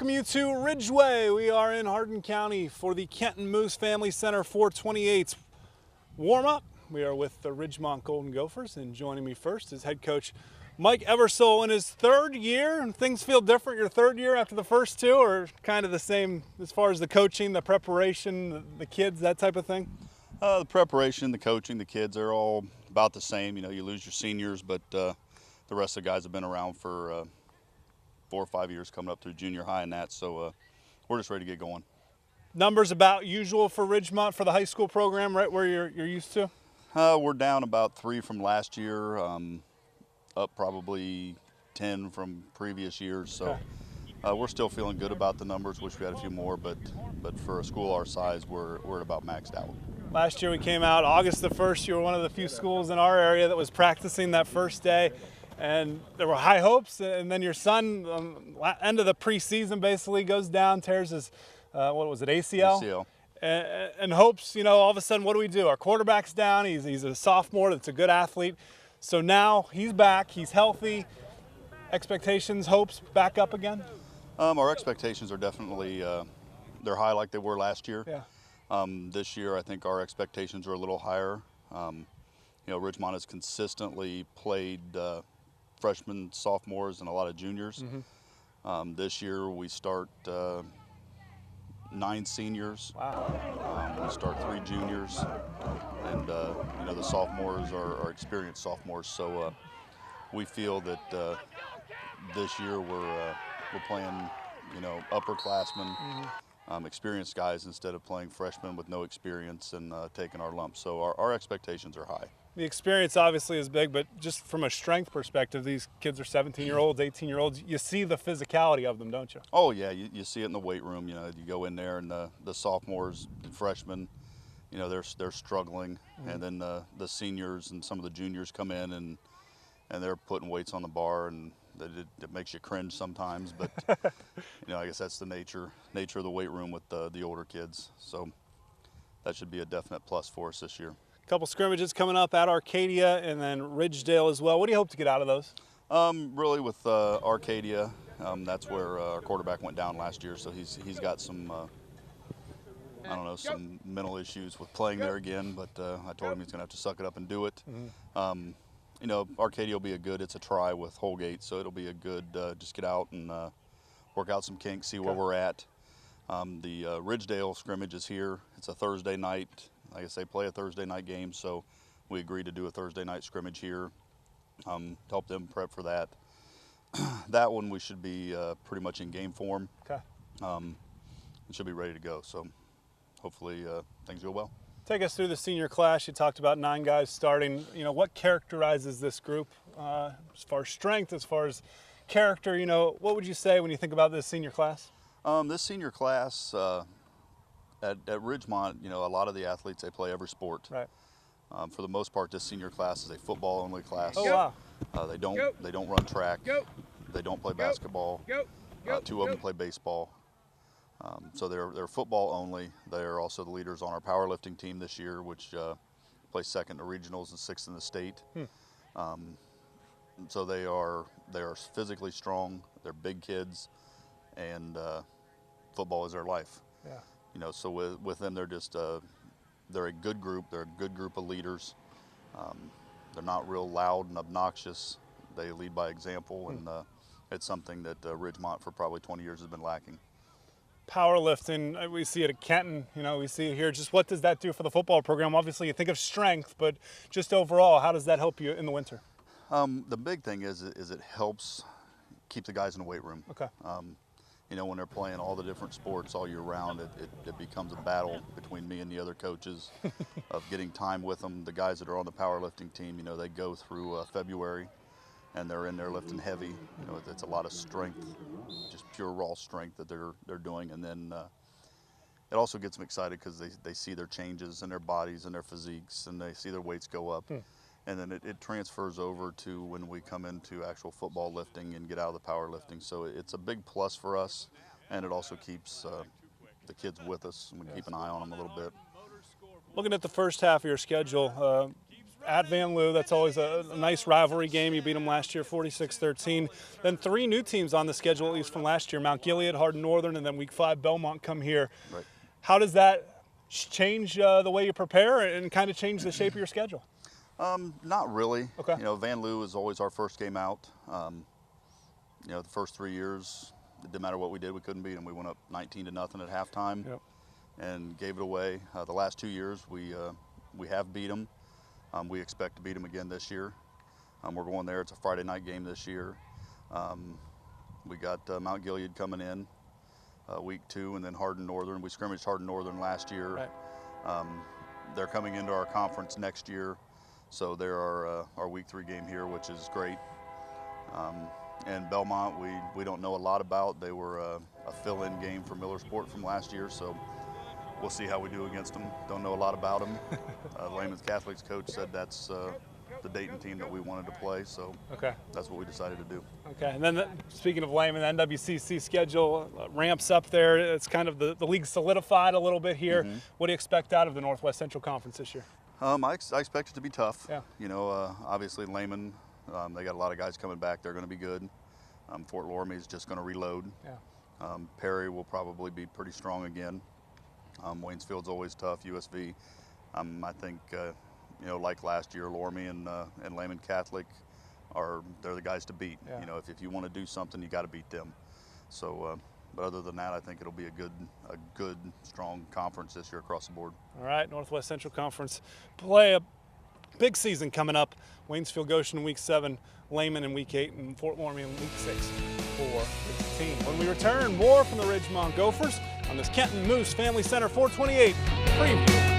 from newThe Ridgeway. We are in Hardin County for the Kenton Moose Family Center 428 warm up. We are with the Ridgemont Golden Gophers, and joining me first is head coach Mike Eversole in his third year. And things feel different your third year after the first two, or kind of the same as far as the coaching, the preparation, the kids, that type of thing? The preparation, the coaching, the kids are all about the same. You know, you lose your seniors, but the rest of the guys have been around for 4 or 5 years, coming up through junior high and that. So we're just ready to get going. Numbers about usual for Ridgemont for the high school program, right where you're used to? We're down about 3 from last year, up probably 10 from previous years. So we're still feeling good about the numbers. Wish we had a few more, but for a school our size, we're at about maxed out. Last year we came out August the 1st. You were one of the few schools in our area that was practicing that first day, and there were high hopes. And then your son, end of the preseason, basically goes down, tears his what was it, ACL? ACL. And hopes, you know, all of a sudden, what do? Our quarterback's down. He's a sophomore. That's a good athlete. So now he's back. He's healthy. Expectations, hopes, back up again? Our expectations are definitely they're high like they were last year. Yeah. This year, I think our expectations are a little higher. You know, Ridgemont has consistently played freshmen, sophomores, and a lot of juniors. Mm-hmm. This year, we start 9 seniors. Wow. We start 3 juniors, and you know, the sophomores are experienced sophomores. So we feel that this year we're playing, you know, upperclassmen. Mm-hmm. Experienced guys instead of playing freshmen with no experience and taking our lumps. So our expectations are high. The experience obviously is big, but just from a strength perspective, these kids are 17-year-olds, 18-year-olds. You see the physicality of them, don't you? Oh yeah, you see it in the weight room. You know, you go in there and the sophomores and freshmen, you know, they're struggling, and then the seniors and some of the juniors come in and they're putting weights on the bar, and it makes you cringe sometimes, but you know, I guess that's the nature of the weight room with the older kids. So that should be a definite plus for us this year. A couple scrimmages coming up at Arcadia and then Ridgedale as well. What do you hope to get out of those? Really with Arcadia, that's where our quarterback went down last year, so he's got some I don't know, some mental issues with playing there again, but I told him he's gonna have to suck it up and do it. Mm-hmm. You know, Arcadia will be it's a try with Holgate, so it'll be a good, just get out and work out some kinks, see where we're at. The Ridgedale scrimmage is here. It's a Thursday night. Like I say, play a Thursday night game, so we agreed to do a Thursday night scrimmage here to help them prep for that. That one we should be pretty much in game form. Okay. It should be ready to go, so hopefully things go well. Take us through the senior class. You talked about 9 guys starting. You know, what characterizes this group as far as strength, as far as character? You know, what would you say when you think about this senior class? This senior class at Ridgemont, you know, a lot of the athletes, they play every sport. Right. For the most part, this senior class is a football-only class. Oh wow. They don't run track. They don't play basketball. 2 of them play baseball. So they're football only. They're also the leaders on our powerlifting team this year, which placed 2nd in the regionals and 6th in the state. So they are physically strong. They're big kids, and football is their life. Yeah. You know, so with them, they're just they're a good group. They're a good group of leaders. They're not real loud and obnoxious. They lead by example, and it's something that Ridgemont for probably 20 years has been lacking. Powerlifting, we see it at Kenton, you know, we see it here. Just what does that do for the football program? Obviously you think of strength, but just overall, how does that help you in the winter? The big thing is it helps keep the guys in the weight room. Okay. You know, when they're playing all the different sports all year round, it becomes a battle between me and the other coaches of getting time with them. The guys that are on the powerlifting team, you know, they go through February, and they're in there lifting heavy. You know, it's a lot of strength, just pure raw strength that they're doing, and then it also gets them excited because they see their changes in their bodies and their physiques, and they see their weights go up. And then it transfers over to when we come into actual football lifting and get out of the powerlifting. So it's a big plus for us, and it also keeps the kids with us, and we keep an eye on them a little bit. Looking at the first half of your schedule, at Van Loo. That's always a nice rivalry game. You beat them last year 46-13. Then 3 new teams on the schedule, at least from last year: Mount Gilead, Hardin Northern, and then Week 5 Belmont come here. Right. How does that change the way you prepare and kind of change the shape of your schedule? Not really. Okay. Van Loo is always our first game out. The first 3 years, it didn't matter what we did, we couldn't beat them. We went up 19-0 at halftime. Yep. And gave it away. The last 2 years, we have beat them. We expect to beat them again this year. We're going there. It's a Friday night game this year. We got Mount Gilead coming in week 2, and then Hardin Northern. We scrimmaged Hardin Northern last year. Right. They're coming into our conference next year, so they're our week 3 game here, which is great. And Belmont, we don't know a lot about. They were a fill-in game for Miller Sport from last year, so we'll see how we do against them. Don't know a lot about them. Lehman's Catholic's coach said that's the Dayton team that we wanted to play, so okay. That's what we decided to do. Okay, and then speaking of Lehman, the NWCC schedule ramps up there. It's kind of the league solidified a little bit here. Mm-hmm. What do you expect out of the Northwest Central Conference this year? I expect it to be tough. Yeah. Obviously Lehman, they got a lot of guys coming back. They're going to be good. Fort Loramie is just going to reload. Yeah. Perry will probably be pretty strong again. Waynesfield's always tough. USV, I think, like last year, Loramie and Lehman Catholic they're the guys to beat. Yeah. If you want to do something, you got to beat them. So, but other than that, I think it'll be a good, strong conference this year across the board. All right, Northwest Central Conference play a big season coming up. Waynesfield Goshen in Week 7, Lehman in Week 8, and Fort Loramie in Week 6 for the team. When we return, more from the Ridgemont Gophers on this Kenton Moose Family Center 428 preview.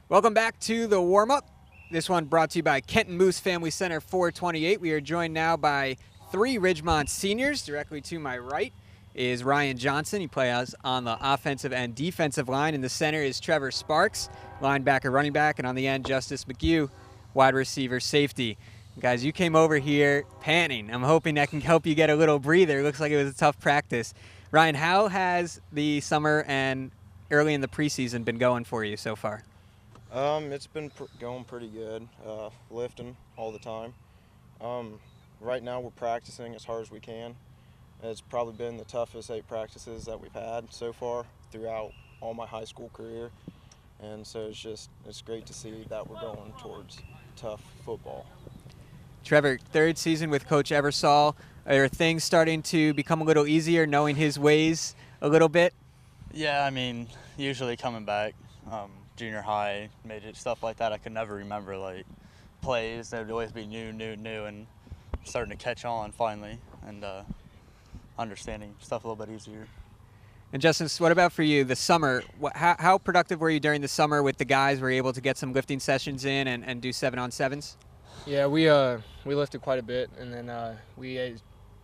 Welcome back to the warm-up. This one brought to you by Kenton Moose Family Center 428. We are joined now by 3 Ridgemont seniors. Directly to my right is Ryan Johnson. He plays on the offensive and defensive line. In the center is Trevor Sparks, linebacker, running back, and on the end, Justice McHugh, wide receiver, safety. Guys, you came over here panting. I'm hoping that can help you get a little breather. It looks like it was a tough practice. Ryan, how has the summer and early in the preseason been going for you so far? It's been going pretty good, lifting all the time. Right now we're practicing as hard as we can. It's probably been the toughest 8 practices that we've had so far throughout all my high school career. And so it's great to see that we're going towards tough football. Trevor, 3rd season with Coach Eversole. Are things starting to become a little easier knowing his ways a little bit? Yeah, I mean, usually coming back, junior high, midget, stuff like that, I could never remember, plays. There would always be new, and starting to catch on finally, and understanding stuff a little bit easier. And Justice, what about for you, the summer? How productive were you during the summer with the guys? Were you able to get some lifting sessions in and do 7-on-7s? Yeah, we lifted quite a bit, and then we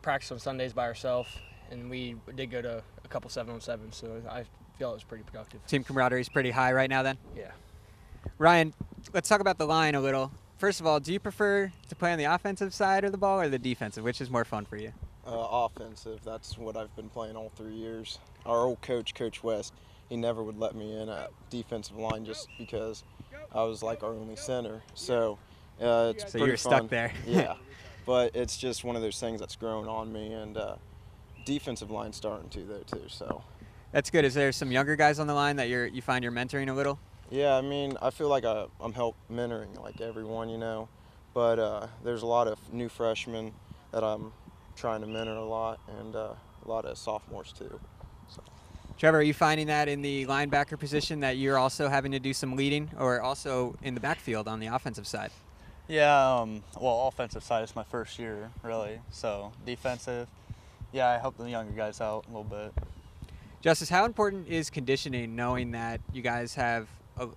practiced on Sundays by ourselves, and we did go to a couple 7-on-7s, so I feel it was pretty productive. Team camaraderie is pretty high right now then? Yeah. Ryan, let's talk about the line a little. First of all, do you prefer to play on the offensive side of the ball or the defensive? Which is more fun for you? Offensive. That's what I've been playing all 3 years. Our old coach, Coach West, he never would let me in at defensive line just because I was like our only center. So it's so pretty you're fun. Stuck there. Yeah, but it's just one of those things that's grown on me, and defensive line starting to though too. So that's good. Is there some younger guys on the line that you find you're mentoring a little? Yeah, I mean, I feel like I'm mentoring like everyone, but there's a lot of new freshmen that I'm trying to mentor a lot, and a lot of sophomores too. So. Trevor, are you finding that in the linebacker position that you're also having to do some leading, or also in the backfield on the offensive side? Yeah, well, offensive side is my first year, really. So defensive, yeah, I help the younger guys out a little bit. Justice, how important is conditioning, knowing that you guys have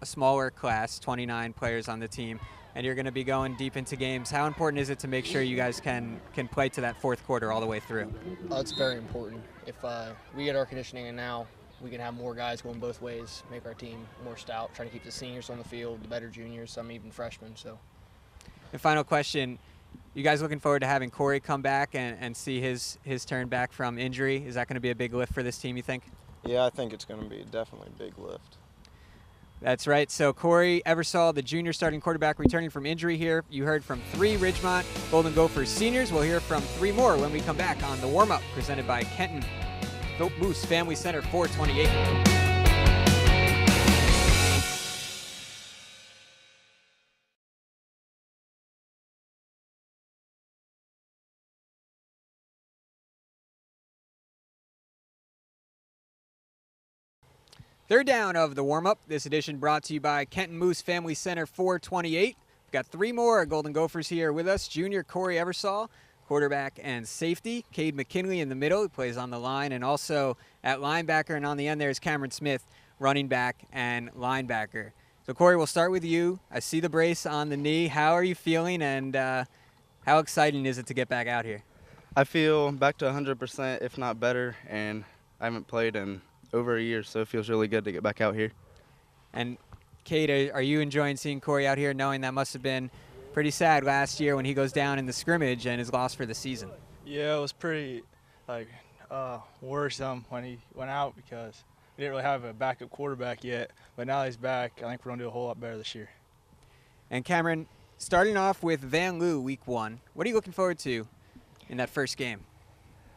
a smaller class, 29 players on the team, and you're going to be going deep into games? How important is it to make sure you guys can play to that 4th quarter all the way through? It's very important. If we get our conditioning in now, we can have more guys going both ways, make our team more stout, trying to keep the seniors on the field, the better juniors, some even freshmen. So The final question, you guys looking forward to having Corey come back and see his turn back from injury? Is that going to be a big lift for this team, you think? Yeah, I think it's going to be definitely a big lift. That's right. So Corey Eversole, the junior starting quarterback, returning from injury here. You heard from 3 Ridgemont Golden Gophers seniors. We'll hear from 3 more when we come back on the warm-up presented by Kenton Moose Family Center 428. Third down of the warm-up. This edition brought to you by Kenton Moose Family Center 428. We've got 3 more Golden Gophers here with us. Junior Corey Eversole, quarterback and safety. Cade McKinley in the middle, who plays on the line, and also at linebacker. And on the end there is Cameron Smith, running back and linebacker. So Corey, we'll start with you. I see the brace on the knee. How are you feeling, and how exciting is it to get back out here? I feel back to 100%, if not better, and I haven't played in over a year, so it feels really good to get back out here. And Cade, are you enjoying seeing Corey out here, knowing that must have been pretty sad last year when he goes down in the scrimmage and is lost for the season? Yeah, it was pretty worrisome when he went out because we didn't really have a backup quarterback yet. But now he's back, I think we're going to do a whole lot better this year. And Cameron, starting off with Van Loo week 1, what are you looking forward to in that first game?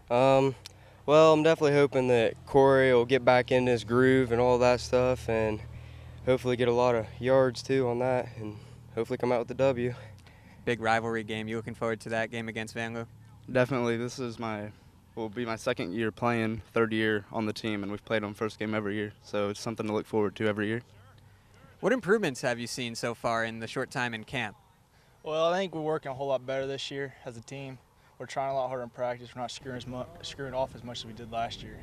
Well, I'm definitely hoping that Corey will get back in his groove and all that stuff, and hopefully get a lot of yards too on that, and hopefully come out with the W. Big rivalry game. You looking forward to that game against Van Loo? Definitely. This is will be my second year playing, third year on the team, and we've played on first game every year, so it's something to look forward to every year. What improvements have you seen so far in the short time in camp? Well, I think we're working a whole lot better this year as a team. We're trying a lot harder in practice. We're not screwing off as much as we did last year.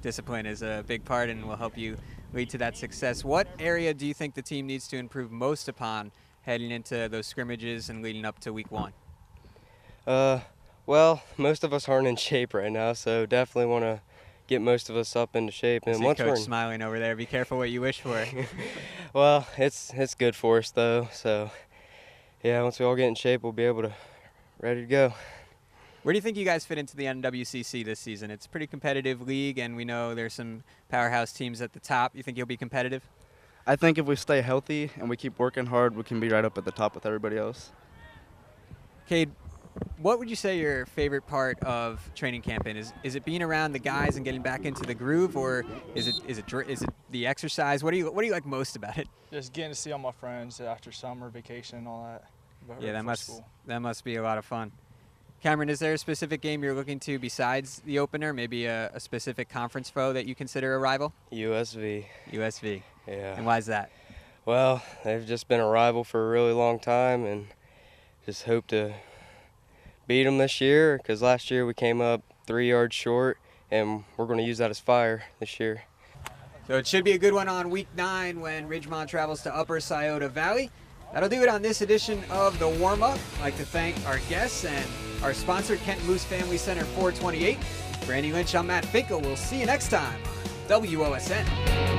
Discipline is a big part and will help you lead to that success. What area do you think the team needs to improve most upon heading into those scrimmages and leading up to week 1? Well, most of us aren't in shape right now, so definitely want to get most of us up into shape. And once Coach smiling over there. Be careful what you wish for. Well, it's good for us though. So yeah, once we all get in shape, we'll be able to ready to go. Where do you think you guys fit into the NWCC this season? It's a pretty competitive league, and we know there's some powerhouse teams at the top. You think you'll be competitive? I think if we stay healthy and we keep working hard, we can be right up at the top with everybody else. Cade, what would you say your favorite part of training camp is it being around the guys and getting back into the groove, or is it the exercise? What do you like most about it? Just getting to see all my friends after summer vacation and all that. Yeah, that must be a lot of fun. Cameron, is there a specific game you're looking to besides the opener, maybe a specific conference foe that you consider a rival? USV. USV. Yeah. And why is that? Well, they've just been a rival for a really long time, and just hope to beat them this year, because last year we came up 3 yards short, and we're going to use that as fire this year. So it should be a good one on week 9 when Ridgemont travels to Upper Scioto Valley. That'll do it on this edition of the warm-up. I'd like to thank our guests and our sponsor, Kenton Moose Family Center 428. For Andy Lynch, I'm Matt Finkel. We'll see you next time on WOSN.